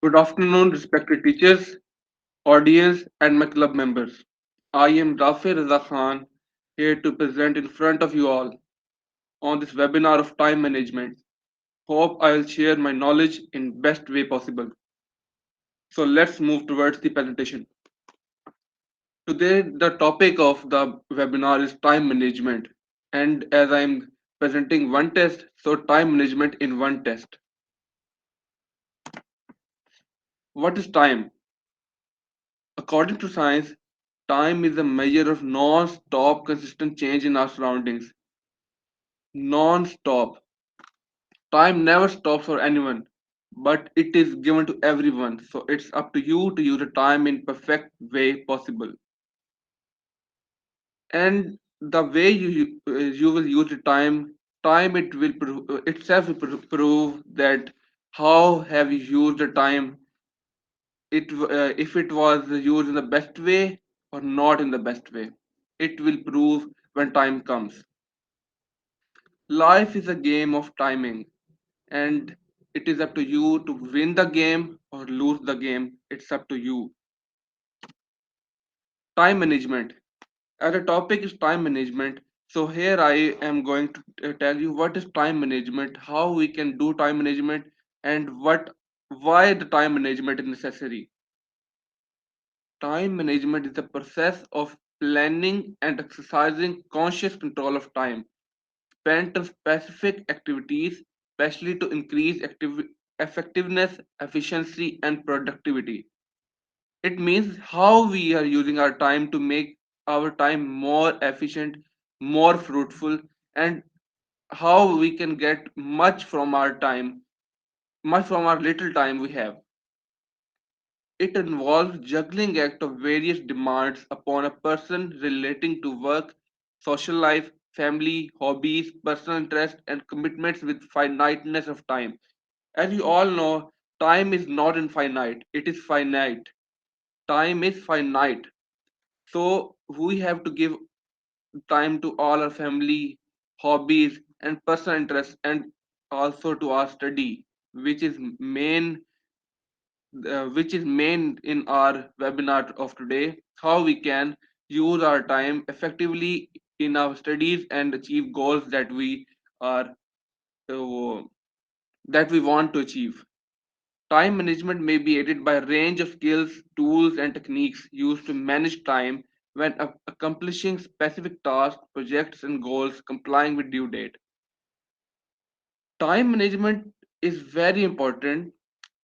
Good afternoon, respected teachers, audience, and my club members. I am Rafay Raza Khan, here to present in front of you all on this webinar of time management. Hope I'll share my knowledge in best way possible. So let's move towards the presentation. Today, the topic of the webinar is time management, and as I'm presenting one test, so time management in one test. What is time? According to science, time is a measure of non-stop consistent change in our surroundings. Non-stop. Time never stops for anyone, but it is given to everyone. So it's up to you to use the time in perfect way possible. And the way you will use the time it will itself will prove that how have you used the time. If it was used in the best way or not in the best way. It will prove when time comes. Life is a game of timing, and it is up to you to win the game or lose the game. It's up to you. Time management. As a topic is time management, so here I am going to tell you what is time management, how we can do time management, and why the time management is necessary. Time management is the process of planning and exercising conscious control of time spent on specific activities, especially to increase effectiveness, efficiency, and productivity. It means how we are using our time to make our time more efficient, more fruitful, and how we can get much from our time, much from our little time we have. It involves juggling act of various demands upon a person relating to work, social life, family, hobbies, personal interest, and commitments with finiteness of time. As you all know, time is not infinite, it is finite. Time is finite. So we have to give time to all our family, hobbies, and personal interests, and also to our study, which is main in our webinar of today, how we can use our time effectively in our studies and achieve goals are uh, that we want to achieve. Time management may be aided by a range of skills, tools, and techniques used to manage time when accomplishing specific tasks, projects, and goals complying with due date. Time management is very important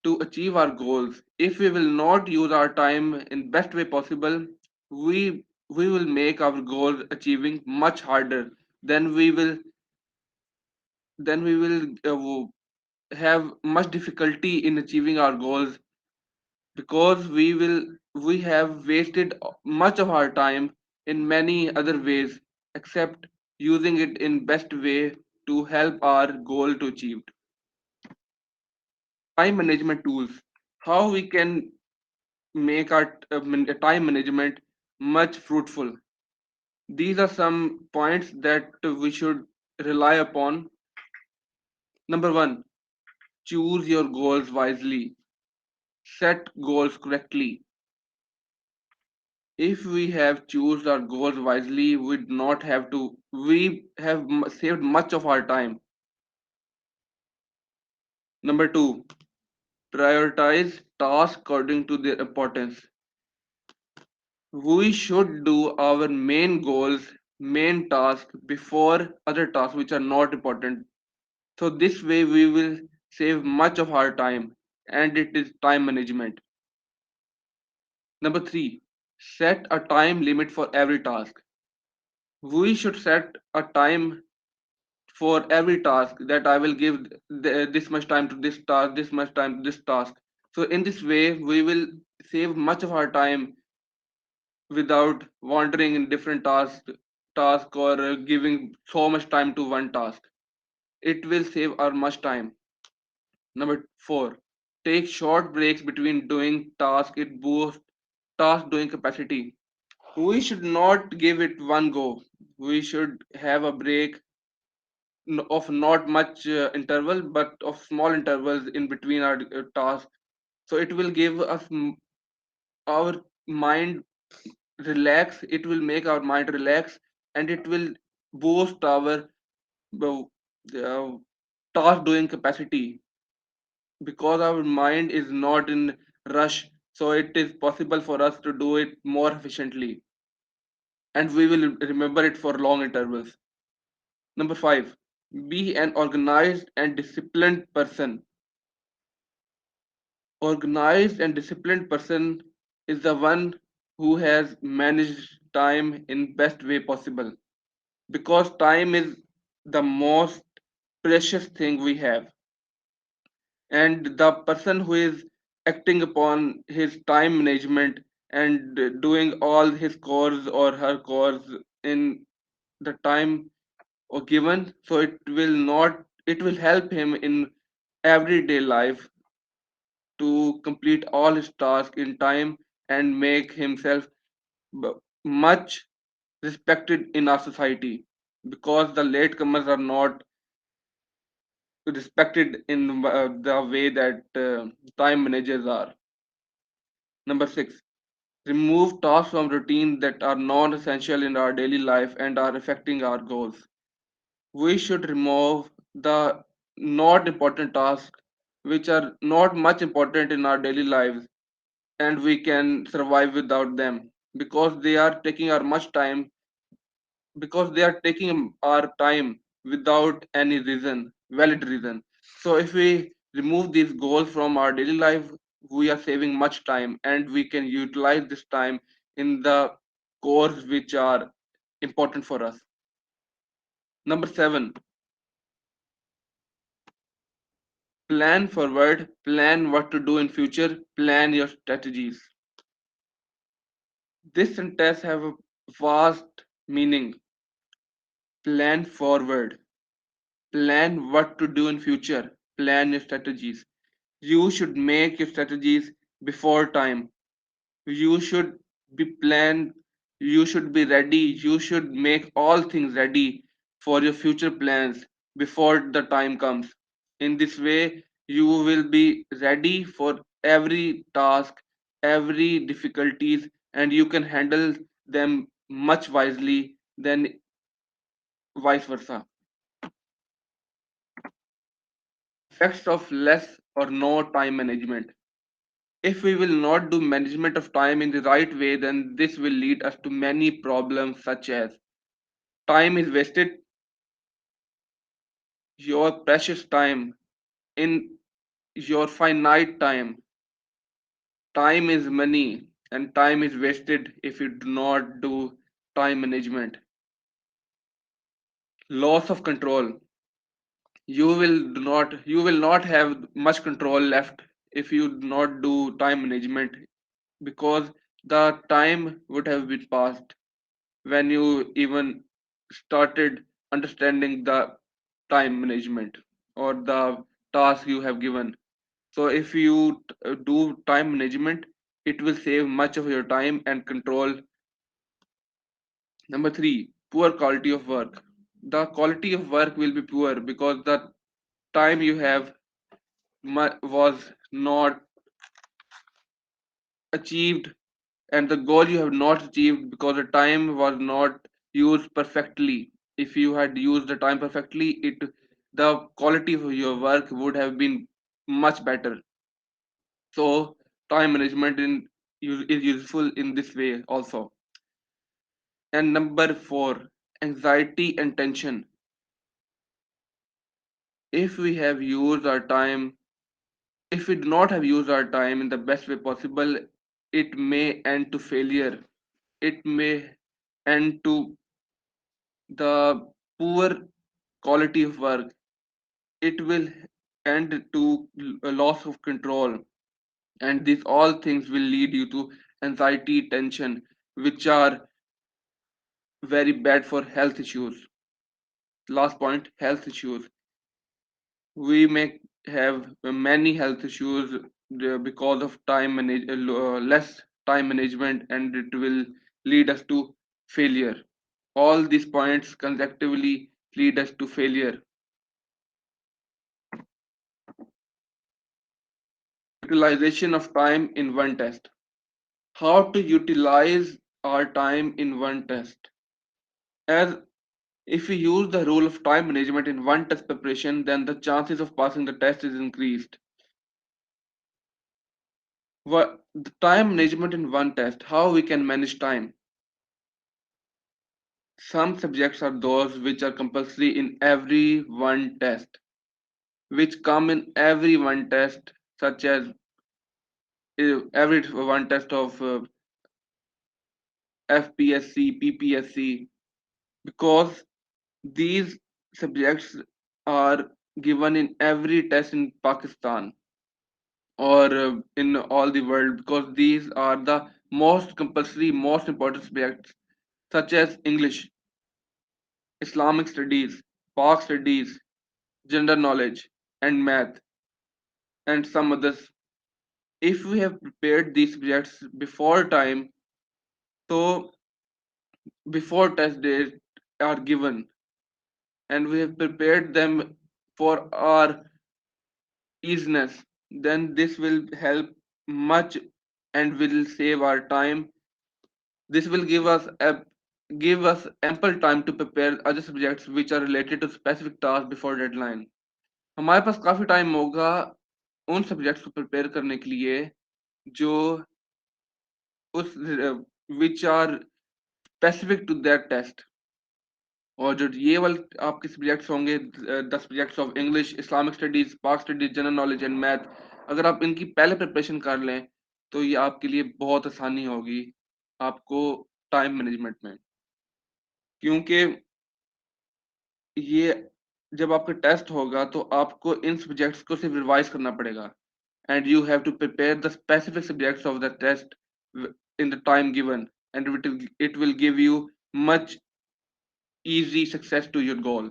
to achieve our goals. If we will not use our time in best way possible, we will make our goals achieving much harder. Then we will have much difficulty in achieving our goals because we have wasted much of our time in many other ways except using it in best way to help our goal to achieve. Time management tools, how we can make our time management much fruitful. These are some points that we should rely upon. Number one, choose your goals wisely. Set goals correctly. If we have choose our goals wisely, we have saved much of our time. Number two, prioritize tasks according to their importance. We should do our main goals, main tasks before other tasks which are not important. So this way we will save much of our time and it is time management. Number three, set a time limit for every task. We should set a time for every task that I will give this much time to this task, this much time to this task. So in this way, we will save much of our time without wandering in different task or giving so much time to one task. It will save our much time. Number four, take short breaks between doing task. It boosts task doing capacity. We should not give it one go. We should have a break of not much interval, but of small intervals in between our tasks. So it will give us our mind relax, it will make our mind relax, and it will boost our uh, uh, task doing capacity, because our mind is not in rush, so it is possible for us to do it more efficiently, and we will remember it for long intervals. Number 5, be an organized and disciplined person. Organized and disciplined person is the one who has managed time in best way possible, because time is the most precious thing we have, and the person who is acting upon his time management and doing all his chores or her chores in the time or given, so it will help him in everyday life to complete all his tasks in time and make himself b- much respected in our society, because the latecomers are not respected in the way that time managers are. Number 6, remove tasks from routine that are non-essential in our daily life and are affecting our goals. We should remove the not important tasks which are not much important in our daily lives, and we can survive without them, because they are taking our much time, because they are taking our time without any reason, valid reason. So if we remove these goals from our daily life, we are saving much time, and we can utilize this time in the cores which are important for us. Number 7, plan forward, plan what to do in future, plan your strategies. This sentence have a vast meaning. Plan forward, plan what to do in future, plan your strategies. You should make your strategies before time. You should be planned, you should be ready, you should make all things ready for your future plans before the time comes. In this way, you will be ready for every task, every difficulties, and you can handle them much wisely than vice versa. Effects of less or no time management. If we will not do management of time in the right way, then this will lead us to many problems, such as time is wasted, your precious time, in your finite time. Time is money, and time is wasted if you do not do time management. Loss of control. You will not have much control left if you do not do time management, because the time would have been passed when you even started understanding the time management or the task you have given. So if you do time management, it will save much of your time and control. Number 3, poor quality of work. The quality of work will be poor because the time you have was not achieved, and the goal you have not achieved because the time was not used perfectly. If you had used the time perfectly, it the quality of your work would have been much better. So time management is useful in this way also. And number 4, anxiety and tension. If we have used our time, if we do not have used our time in the best way possible, it may end to failure. It may end to the poor quality of work. It will end to a loss of control, and these all things will lead you to anxiety, tension, which are very bad for health issues. Last point, health issues. We may have many health issues because of less time management, and it will lead us to failure. All these points consecutively lead us to failure. Utilization of time in one test. How to utilize our time in one test. As if we use the rule of time management in one test preparation, then the chances of passing the test is increased. What the time management in one test, how we can manage time. Some subjects are those which are compulsory in every one test, which come in every one test, such as every one test of FPSC, PPSC, because these subjects are given in every test in Pakistan or in all the world, because these are the most compulsory, most important subjects, such as English, Islamic studies, Pak studies, general knowledge, and math, and some others. If we have prepared these subjects before time, so before test days are given, and we have prepared them for our easiness, then this will help much and will save our time. This will give us ample time to prepare other subjects which are related to specific tasks before deadline. हमारे पास काफी time होगा उन subjects को prepare करने के लिए जो उस which are specific to that test. और जो ये वाले आपके सब्जेक्ट्स होंगे, 10 subjects of English, Islamic studies, Pak studies, general knowledge and math, अगर आप इनकी पहले प्रिपरेशन कर लें तो ये आपके लिए बहुत आसानी होगी आपको टाइम मैनेजमेंट में. क्योंकि ये जब आपका टेस्ट होगा तो आपको इन सब्जेक्ट्स को सिर्फ रिवाइज करना पड़ेगा, and you have to prepare the specific subjects of the test in the time given, and it will give you much easy success to your goal.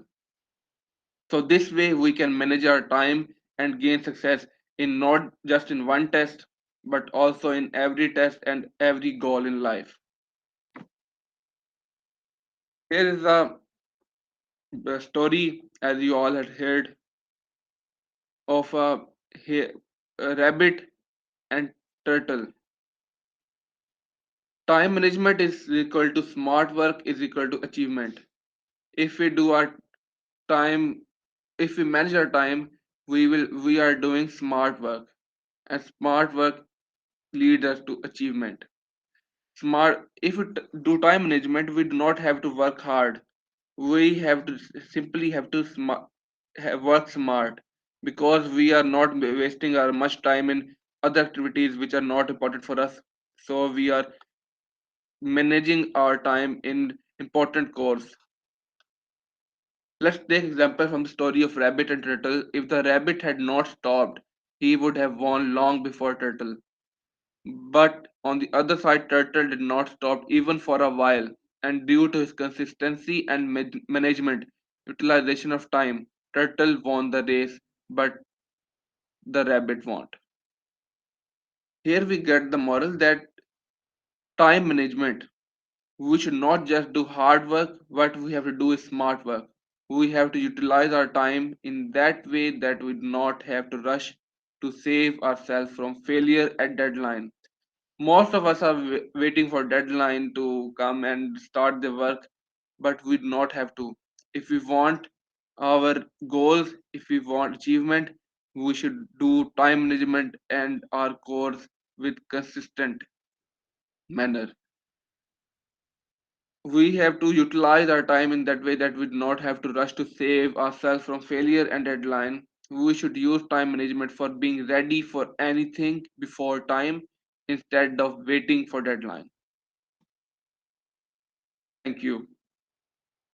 So this way we can manage our time and gain success in not just in one test but also in every test and every goal in life. Here is a story, as you all had heard, of a rabbit and turtle. Time management is equal to smart work is equal to achievement. If we do our time, if we manage our time, we are doing smart work, and smart work leads us to achievement. Smart, if we do time management, we do not have to work hard. We have to simply have to work smart, because we are not wasting our much time in other activities which are not important for us. So we are managing our time in important course. Let's take example from the story of rabbit and turtle. If the rabbit had not stopped, he would have won long before turtle. But on the other side, turtle did not stop even for a while, and due to his consistency and management utilization of time, turtle won the race, but the rabbit won't. Here we get the moral that time management, we should not just do hard work. What we have to do is smart work. We have to utilize our time in that way that we do not have to rush to save ourselves from failure at deadline. Most of us are waiting for deadline to come and start the work, but we do not have to. If we want our goals, if we want achievement, we should do time management and our course with consistent manner. We have to utilize our time in that way that we do not have to rush to save ourselves from failure and deadline. We should use time management for being ready for anything before time instead of waiting for deadline. Thank you.